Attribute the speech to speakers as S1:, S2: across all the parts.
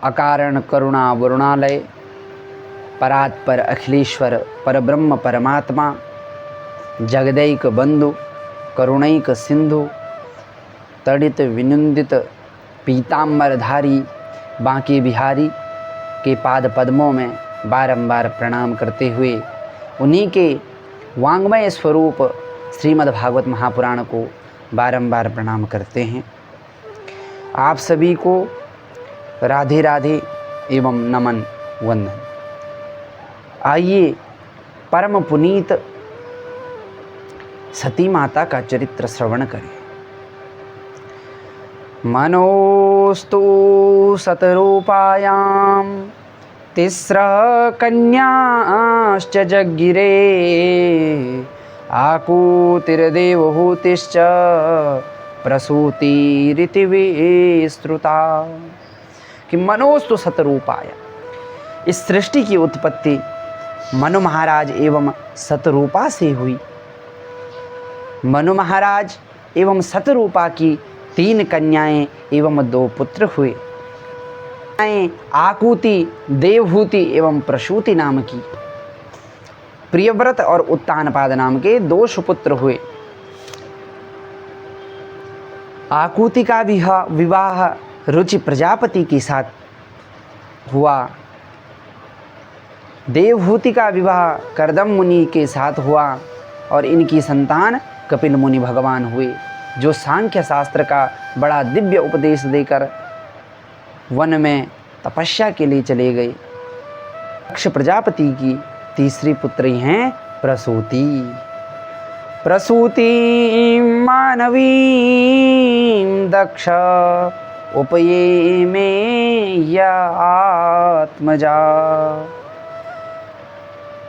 S1: अकारण करुणा वरुणालय, परात्पर अखिलेश्वर परब्रह्म परमात्मा, जगदैक बंधु करुणैक सिंधु, तड़ित विनिंदित पीताम्बरधारी बांके बिहारी के पाद पद्मों में बारंबार प्रणाम करते हुए उन्हीं के वांग्मय स्वरूप श्रीमद् भागवत महापुराण को बारंबार प्रणाम करते हैं। आप सभी को राधे राधे एवं नमन वंदन। आइए परम पुनीत सती माता का चरित्र श्रवण करें। मनोस्तु शतरूपायां तिस्रः कन्याश्च जज्ञिरे, आकूतिर्देवहूतिश्च प्रसूतिरिति विस्तृता। कि मनोस्तु शतरूपाय, इस सृष्टि की उत्पत्ति मनु महाराज एवं शतरूपा से हुई। मनु महाराज एवं शतरूपा की 3 कन्याएं एवं 2 पुत्र हुए। आकुति, देवहूति एवं प्रसूति नाम की, प्रियव्रत और उत्तानपाद नाम के 2 सुपुत्र हुए। आकुति का विवाह रुचि प्रजापति के साथ हुआ। देवहूति का विवाह कर्दम मुनि के साथ हुआ और इनकी संतान कपिल मुनि भगवान हुए, जो सांख्य शास्त्र का बड़ा दिव्य उपदेश देकर वन में तपस्या के लिए चले गए। दक्ष प्रजापति की तीसरी पुत्री हैं प्रसूति। प्रसूति मानवी दक्ष उपये में या आत्मजा,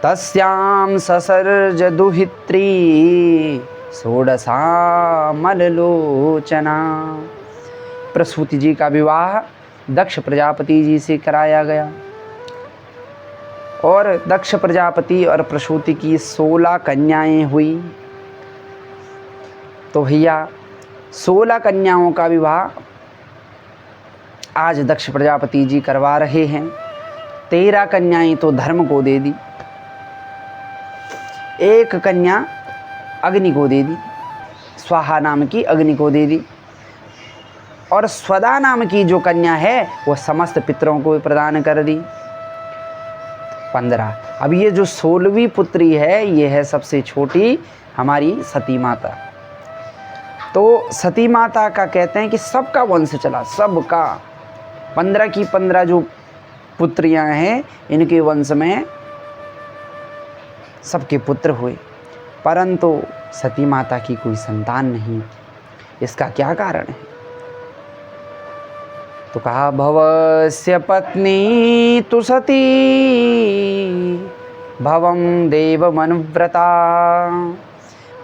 S1: तस्यां ससर्ज दुहित्री षोडशामललोचना। प्रसूति जी का विवाह दक्ष प्रजापति जी से कराया गया और दक्ष प्रजापति और प्रसूति की 16 कन्याएं हुई। तो भैया 16 कन्याओं का विवाह आज दक्ष प्रजापति जी करवा रहे हैं। 13 कन्याएं तो धर्म को दे दी, 1 कन्या अग्नि को दे दी, स्वाहा नाम की अग्नि को दे दी, और स्वदा नाम की जो कन्या है वो समस्त पितरों को प्रदान कर दी। 15। अब ये जो 16वीं पुत्री है ये है सबसे छोटी हमारी सती माता। तो सती माता का कहते हैं कि सबका वंश चला, सबका 15 की 15 जो पुत्रियां हैं इनके वंश में सबके पुत्र हुए, परंतु सती माता की कोई संतान नहीं। इसका क्या कारण है? तो कहा भवस्य पत्नी तु सती भवं देवमनुव्रता,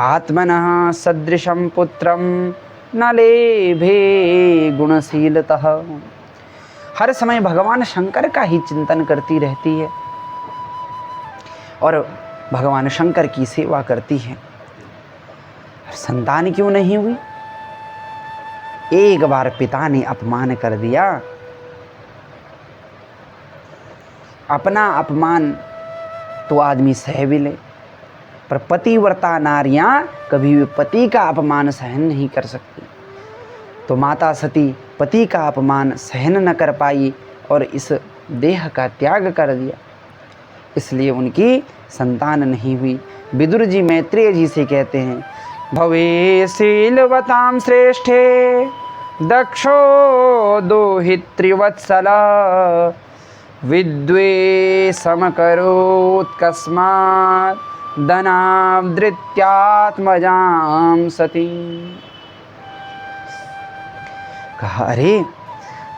S1: आत्मनः सदृशं पुत्रं न लेभे गुणशीलतः। हर समय भगवान शंकर का ही चिंतन करती रहती है और भगवान शंकर की सेवा करती है। संतान क्यों नहीं हुई? एक बार पिता ने अपमान कर दिया। अपना अपमान तो आदमी सह भी ले, पर पतिव्रता नारियां कभी भी पति का अपमान सहन नहीं कर सकती। तो माता सती पति का अपमान सहन न कर पाई और इस देह का त्याग कर दिया, इसलिए उनकी संतान नहीं हुई। विदुर जी मैत्रेय जी से कहते हैं भवे शीलवतां श्रेष्ठे दक्षो दोहित्रिवत्सला, विद्वेषमकरोत् कस्मात् धनावृत्यात्मजां सती। कहा अरे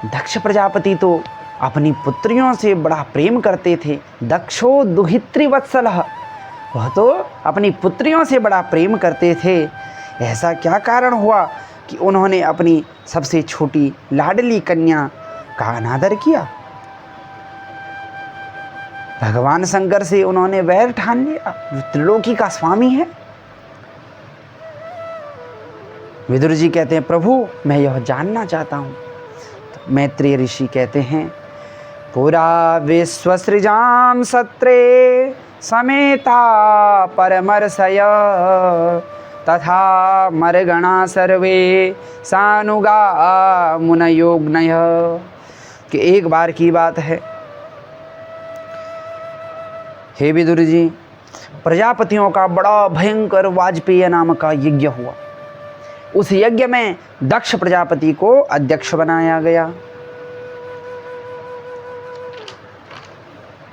S1: दक्ष प्रजापति तो अपनी पुत्रियों से बड़ा प्रेम करते थे। दक्षो दुहित्रिवत्सलः, वह तो अपनी पुत्रियों से बड़ा प्रेम करते थे। ऐसा क्या कारण हुआ कि उन्होंने अपनी सबसे छोटी लाडली कन्या का अनादर किया? भगवान शंकर से उन्होंने वैर ठान लिया, जो त्रिलोकी का स्वामी है। विदुर जी कहते हैं प्रभु मैं यह जानना चाहता हूँ। तो मैत्रेय ऋषि कहते हैं पुरा विश्वसृजां सत्रे समेता परमर्षय तथा मर्गणा सर्वे सानुगा मुनयोग्नय। कि एक बार की बात है, हे विदुर जी, प्रजापतियों का बड़ा भयंकर वाजपेय नाम का यज्ञ हुआ। उस यज्ञ में दक्ष प्रजापति को अध्यक्ष बनाया गया।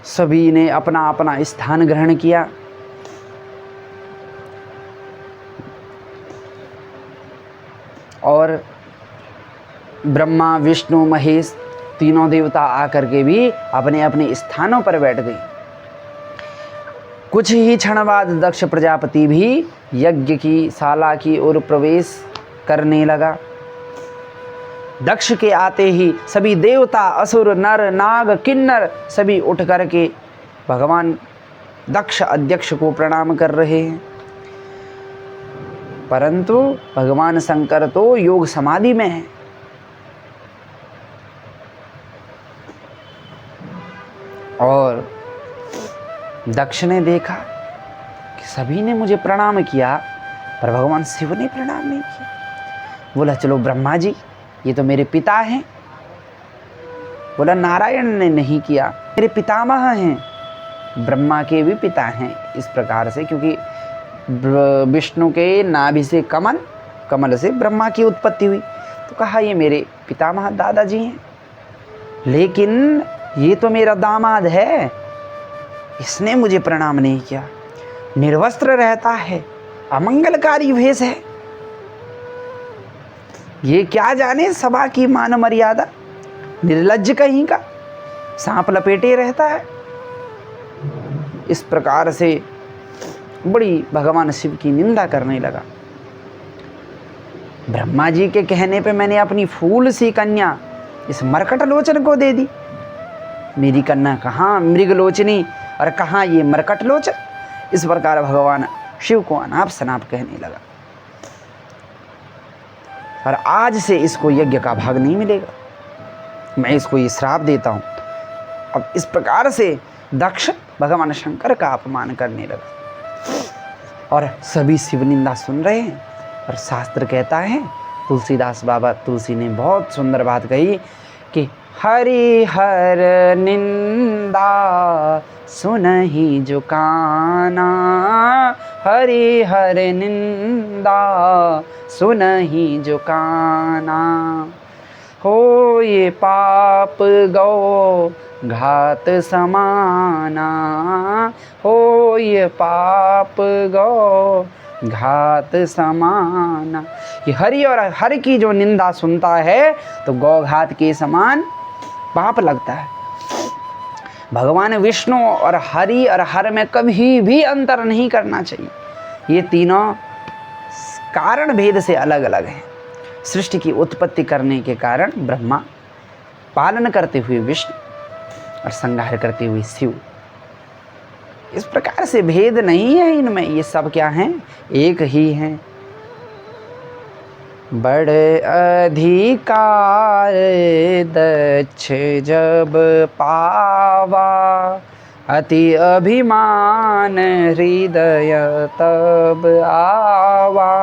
S1: सभी ने अपना अपना स्थान ग्रहण किया। और ब्रह्मा विष्णु महेश तीनों देवता आकर के भी अपने अपने स्थानों पर बैठ गए। कुछ ही क्षण बाद दक्ष प्रजापति भी यज्ञ की शाला की ओर प्रवेश करने लगा। दक्ष के आते ही सभी देवता, असुर, नर, नाग, किन्नर सभी उठ करके भगवान दक्ष अध्यक्ष को प्रणाम कर रहे हैं। परंतु भगवान शंकर तो योग समाधि में है। और दक्ष ने देखा कि सभी ने मुझे प्रणाम किया पर भगवान शिव ने प्रणाम नहीं किया। बोला चलो ब्रह्मा जी, ये तो मेरे पिता हैं। बोला नारायण ने नहीं किया, मेरे पितामह हैं, ब्रह्मा के भी पिता हैं। इस प्रकार से, क्योंकि विष्णु के नाभि से कमल, कमल से ब्रह्मा की उत्पत्ति हुई, तो कहा ये मेरे पितामह दादाजी हैं। लेकिन ये तो मेरा दामाद है, इसने मुझे प्रणाम नहीं किया, निर्वस्त्र रहता है, अमंगलकारी वेश है, ये क्या जाने सभा की मान मर्यादा, निर्लज्ज कहीं का, सांप लपेटे रहता है। इस प्रकार से बड़ी भगवान शिव की निंदा करने लगा। ब्रह्मा जी के कहने पे मैंने अपनी फूल सी कन्या इस मरकट लोचन को दे दी। मेरी कन्या कहाँ मृगलोचनी और कहाँ ये मरकट लोचन। इस प्रकार भगवान शिव को अनाप शनाप कहने लगा। और आज से इसको यज्ञ का भाग नहीं मिलेगा, मैं इसको ये श्राप देता हूँ। अब इस प्रकार से दक्ष भगवान शंकर का अपमान करने लगा। और सभी शिव निंदा सुन रहे हैं। और शास्त्र कहता है, तुलसीदास बाबा तुलसी ने बहुत सुंदर बात कही कि हरि हर निंदा सुनहि जो काना, हरि हर निंदा सुनहि जो काना। हो ये पाप गौ घात समाना, हो ये पाप गौ घात समाना। ये हरि और हर की जो निंदा सुनता है तो गौघात के समान पाप लगता है। भगवान विष्णु और हरि और हर में कभी भी अंतर नहीं करना चाहिए। ये तीनों कारण भेद से अलग अलग हैं। सृष्टि की उत्पत्ति करने के कारण ब्रह्मा, पालन करते हुए विष्णु और संहार करते हुए शिव। इस प्रकार से भेद नहीं है इनमें, ये सब क्या हैं, एक ही हैं। बड़े अधिकार दक्ष जब पावा, अति अभिमान हृदय तब आवा।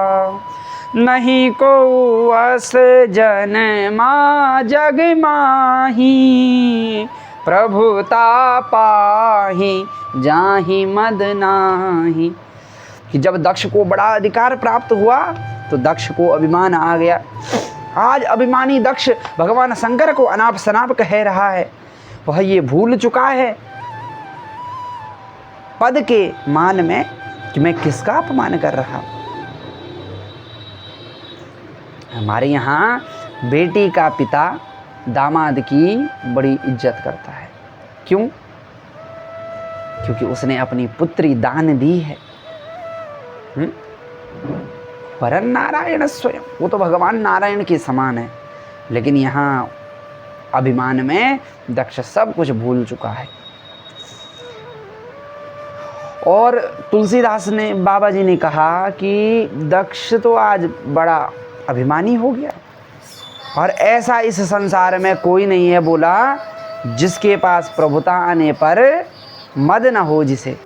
S1: नहीं को अस जनमा जग माही, प्रभुता पाही जाहि मद नाही। कि जब दक्ष को बड़ा अधिकार प्राप्त हुआ तो दक्ष को अभिमान आ गया। आज अभिमानी दक्ष भगवान शंकर को अनाप शनाप कह रहा है। वह ये भूल चुका है पद के मान में कि मैं किसका अपमान कर रहा हूं। हमारे यहाँ बेटी का पिता दामाद की बड़ी इज्जत करता है। क्यों? क्योंकि उसने अपनी पुत्री दान दी है। वरन नारायण स्वयं, वो तो भगवान नारायण के समान है। लेकिन यहाँ अभिमान में दक्ष सब कुछ भूल चुका है। और तुलसीदास ने, बाबा जी ने कहा कि दक्ष तो आज बड़ा अभिमानी हो गया और ऐसा इस संसार में कोई नहीं है। बोला जिसके पास प्रभुता आने पर मद न हो जिसे।